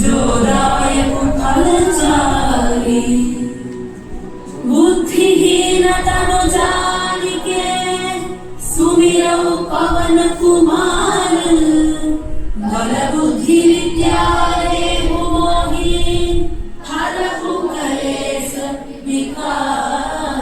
जो दायक फलचारी बुद्धिहीन तनु जानिके सुमिरौ पवन कुमार बल बुद्धि विद्या देहु मोहि हरहु कलेश विकार।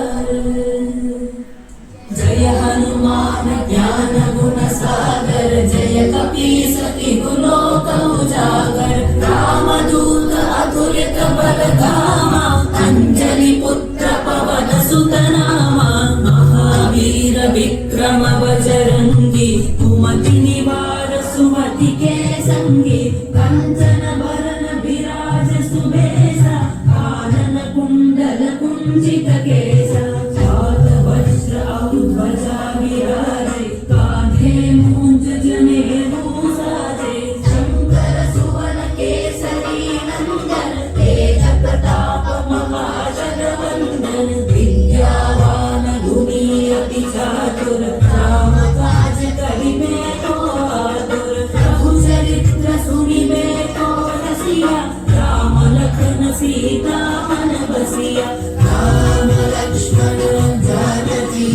जय हनुमान ज्ञान गुण सागर जय कपीस तिहु लोक उजागर। रामदूत अतुलित बल धामा अंजलि पुत्र पवन सुत नामा। महावीर विक्रम बजरंगी कुमति निवार सुमति के संगी। कंचन बरन विराज सुबेसा कानन कुंडल कुंजित केसा। जात वज्र ध्वजा विराजे कांधे मूंज जनेऊ साजे। शंकर सुवन केसरी नंदन तेज प्रताप महाजन वंदन। विद्यावान गुणी अति चातुर राम काज करिबे को आतुर। प्रभु चरित्र सुनिबे को रसिया राम लखन सीता मन बसिया। राम लक्ष्मण जानकी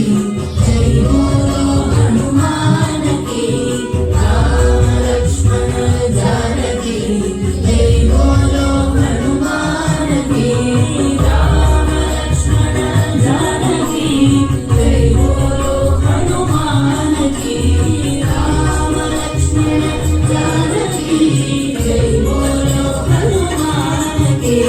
जय बोलो हनुमान की। राम लक्ष्मण जानकी जय बोलो हनुमान की। राम लक्ष्मण जानकी जय बोलो हनुमान की। राम लक्ष्मण जानकी जय बोलो हनुमान की।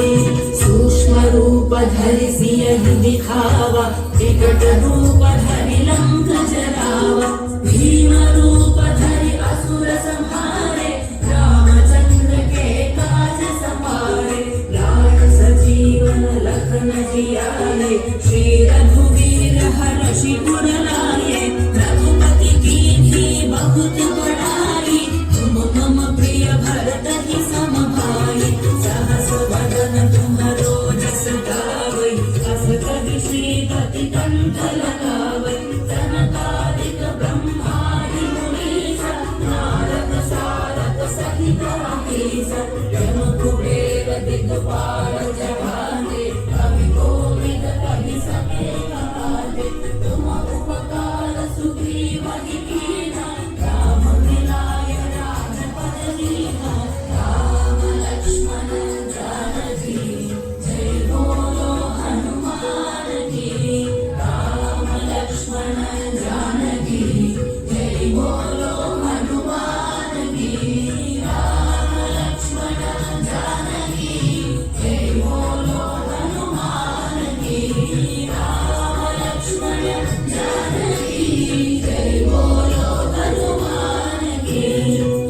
सूक्ष्म रूप धरि सियहि दिखावा विकट रूप धरि लंक जरावा। भीम रूप धरि असुर संहारे रामचंद्र के काज सवारे। लाल सजीवन लखन जियाए श्री रघुवीर हर्षि उर लाए। रघुपति कीन्ही बहुत बड़ाई तुम मम प्रिय भरत ही सम भाई। सहस वदन तुम्हरो जस गावै अस कहि श्रीपति कंठ लगावै। सनकादिक ब्रह्मादि मुनीसा नारद सारद सहित अहीसा। यम कुबेर दिगपाल जहांते कवि कोविद कवि समेत हाते। तुम उपकार सुग्रीवहि कीन्हा राम मिलाय राजपद दीन्हा। राम लक्ष्मण जानकी जय बोलो हनुमान की। राम लक्ष्मण जानकी जय बोलो हनुमान की। राम लक्ष्मण जानकी जय बोलो हनुमान की। राम लक्ष्मण जानकी जय बोलो हनुमान की।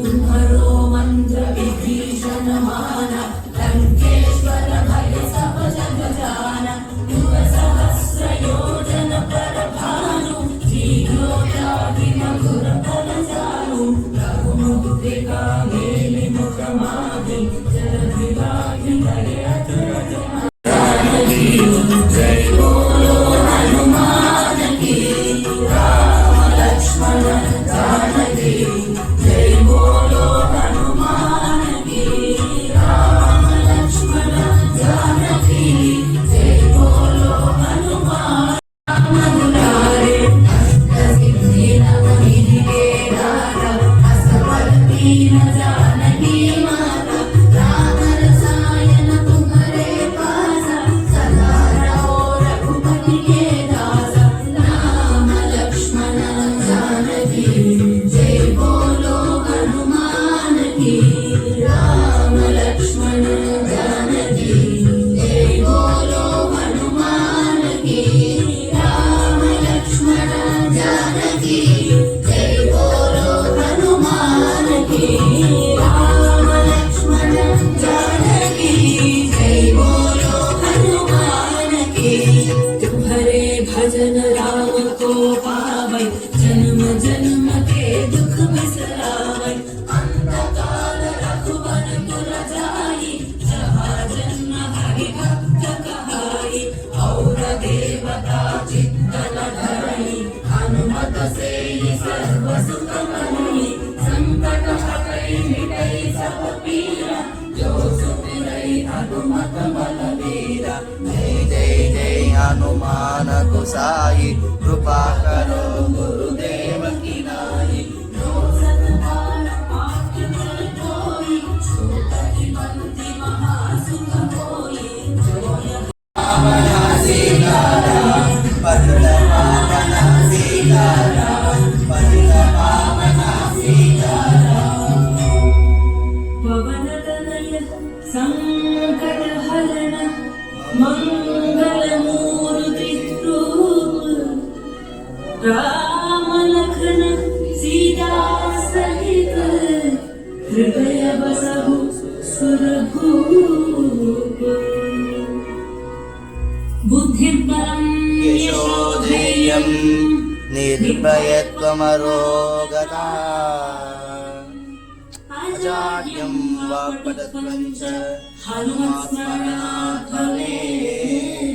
तुम्हरो मंत्र विभीषण माना लंकेश्वर भय सब जग जाना। युग सहस्र योजन पर भानु जीवोत्यादि मधुर फल चारु। रघुमुद्रिका मेलि मुख माहि जलधि लाहि करे अचरज जानकी जय बोलो हनुमान की। राम लक्ष्मण जानकी जय बोलो हनुमान की। राम लक्ष्मण जानकी जय बोलो हनुमान। राम दुलारे अष्ट सिद्धि नव निधि के दाता। असवर दीन जानकी माता। राम रसायन तुम्हारे पासा सदा रहो रघुपति के दासा। राम लक्ष्मण जानकी जय बोलो हनुमान की। राम लक्ष्मण जानकी जय बोलो हनुमान की। राम लक्ष्मण जानकी जय बोलो हनुमान की। राम लक्ष्मण जानकी जय बोलो हनुमान की। तुम्हारे भजन राम को पावै जन्म जन्म के दुख बिसरावै। अंत काल रघुवर पुर जाई जहाँ जन्म हरि भक्त कहाई। और देवता चित्तन धरई हनुमत से सर्व सुख मनाई। संकट हटई मिटई सब पीरा जो हनुमत बलवीर जय जय जय हनुमान गोसाई कृपा करो गुरुदेव की नाई जो सतबार पाठ कर कोई सो कहि बंदी महासुख होई जो पावना सीताराम पतित पावना सीताराम पतित पावना सीताराम पवन तनय संकट हरण मंगल मूर्ति रूप राम लखन सीता सहित हृदय बसहु सुरभूप बुद्धिर्बलं यशोधैर्यं निर्भयत्वमरोगता अजाड्यं वाक्पटुत्वं च हनुमत्स्मरणात् भवेत्।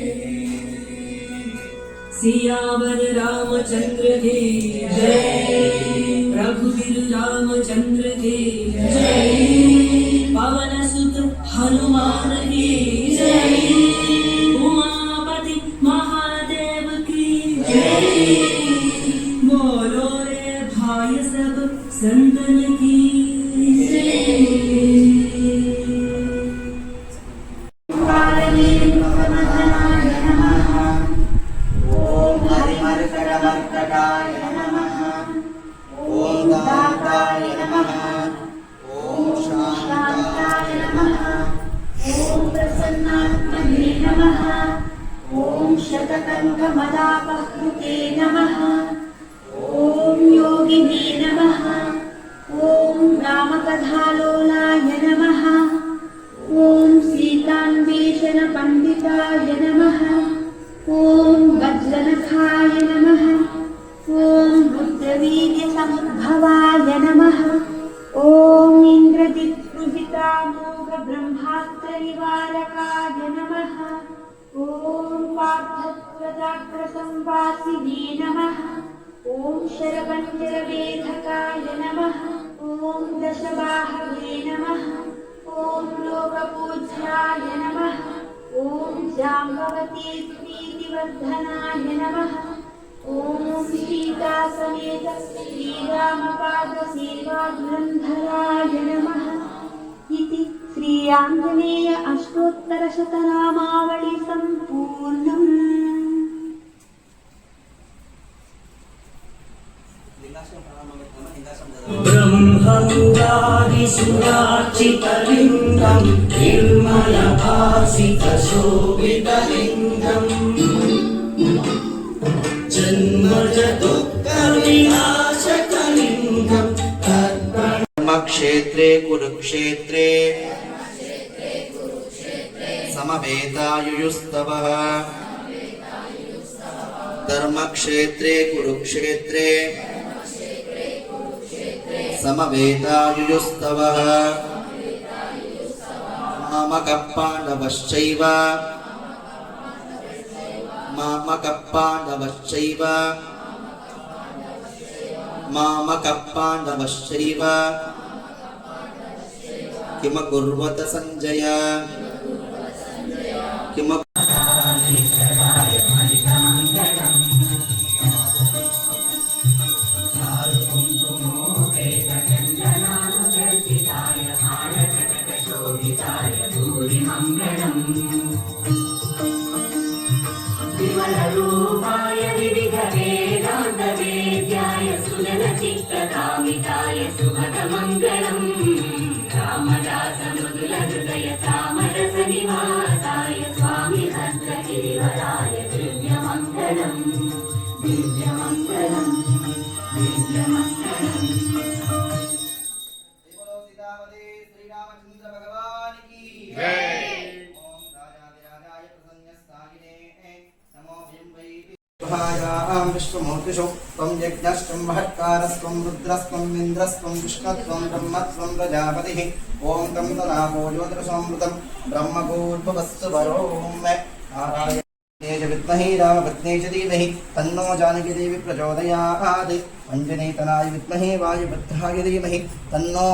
सियावर रामचंद्र की जय रघुवीर रामचंद्र की जय पवन सुत हनुमान की जय उमापति महादेव की जय बोलो रे भाई सब संतन की जय। ओम हरिमर्कटमर्कटाय नमः ओम दाताय नमः ओम शांताय नमः ओम प्रसन्नात्मने नमः ओम शतकन्कमलापहृते नमः ओम योगिने नमः ओम रामकथालोलाय नमः ओम सीतान्वेषणपण्डिताय नमः ओम वज्रनखाय नमः ओम रुद्रवीर्यसमुद्भवाय नमः ओम इन्द्रजित्कृहितामोघ ब्रह्मास्त्रनिवारकाय नमः ओम पार्थप्रजाग्रसंवासिने नमः ओम शरपञ्जरवेधकाय नमः ओम दशबाहवे नमः ओम लोकपूज्याय नमः ओम जाम्बवती प्रीतिवर्धनाय नमः ओम सीता समेत श्रीरामपाद सेवाधुरन्धराय नमः इति श्री आञ्जनेय अष्टोत्तरशतनामावळि सम्पूर्णम्। ब्रह्ममुरारिसुरार्चितलिङ्गं निर्मलभासितशोभितलिङ्गम् जन्मजदुःखविनाशकलिङ्गं धर्मक्षेत्रे कुरुक्षेत्रे समवेतायुयुस्तवः धर्मक्षेत्रे कुरुक्षेत्रे समवेतायुयुस्तवः मामकः पाण्डवश्चैव मामकः पाण्डवश्चैव मामकः पाण्डवश्चैव किमकुर्वत सञ्जय किम विमलरूपाय विविधवेदान्तवेद्याय सुजनचित्तकामिताय सुभगमङ्गलम् रामदासमृदुलहृदय तामरसनिवासाय स्वामि भद्रगिरिवराय दिव्यमङ्गलम् दिव्यमङ्गलम् दिव्यमङ्गलम्। श्रीरामचंद्र भगवान की जय। ओम राजाधिराजाय प्रसन्नस्तागिने नमो भीमवै विश्वमूर्तिषु त्वं यज्ञस्त्वं महत्कारस्त्वं रुद्रस्त्वं इन्द्रस्त्वं विष्णुत्वं ब्रह्मत्वं प्रजापतिः ओम तं तदापो ज्योतिषमृतं ब्रह्मभूर्भुवस्सु वरोम नारायण विद्महे रामपत्नी च धीमहि तन्नो जानकी देवी प्रचोदयात् अंजनेतनाय विद्महे वायुपुत्राय धीमहि तन्नो